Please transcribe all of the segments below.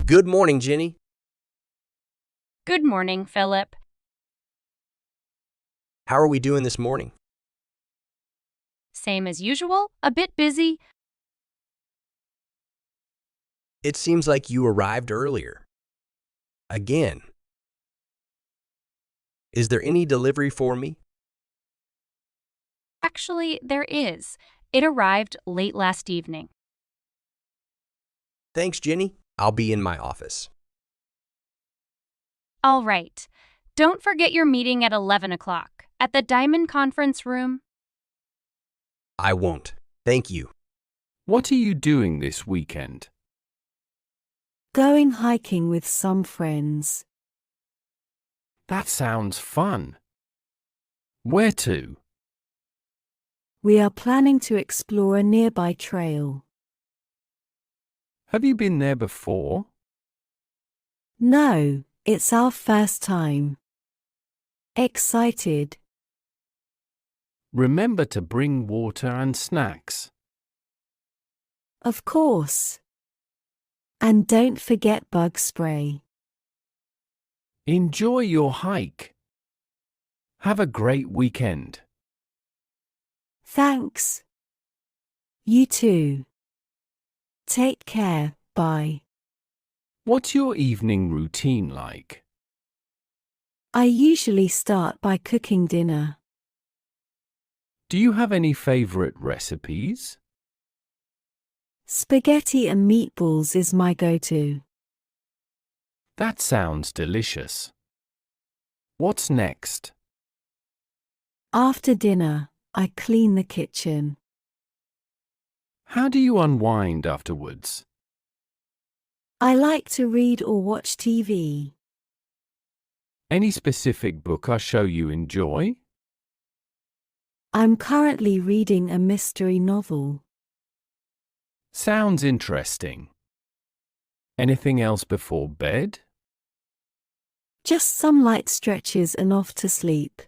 Good morning, Jenny. Good morning, Philip. How are we doing this morning? Same as usual, a bit busy. It seems like you arrived earlier. Again. Is there any delivery for me? Actually, there is. It arrived late last evening. Thanks, Jenny. I'll be in my office. All right. Don't forget your meeting at 11 o'clock at the Diamond Conference Room. I won't. Thank you. What are you doing this weekend? Going hiking with some friends. That sounds fun. Where to? We are planning to explore a nearby trail. Have you been there before? No, it's our first time. Excited. Remember to bring water and snacks. Of course. And don't forget bug spray. Enjoy your hike. Have a great weekend. Thanks. You too. Take care, bye. What's your evening routine like? I usually start by cooking dinner. Do you have any favorite recipes? Spaghetti and meatballs is my go-to. That sounds delicious. What's next? After dinner, I clean the kitchen. How do you unwind afterwards? I like to read or watch TV. Any specific book or show you enjoy? I'm currently reading a mystery novel. Sounds interesting. Anything else before bed? Just some light stretches and off to sleep.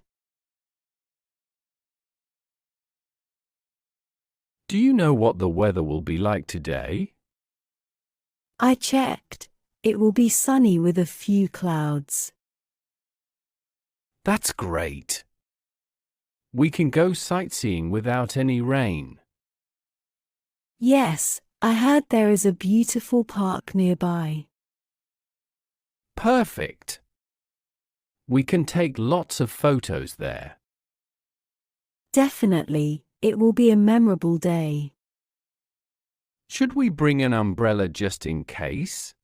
Do you know what the weather will be like today? I checked. It will be sunny with a few clouds. That's great. We can go sightseeing without any rain. Yes, I heard there is a beautiful park nearby. Perfect. We can take lots of photos there. Definitely, it will be a memorable day. Should we bring an umbrella just in case?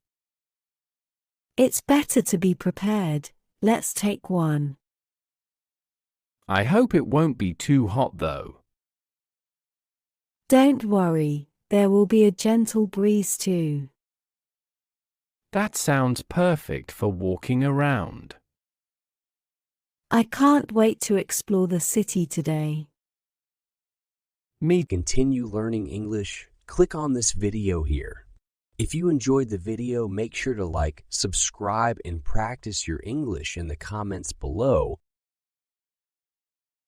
It's better to be prepared. Let's take one. I hope it won't be too hot though. Don't worry, there will be a gentle breeze too. That sounds perfect for walking around. I can't wait to explore the city today. To continue learning English, click on this video here. If you enjoyed the video, make sure to like, subscribe, and practice your English in the comments below.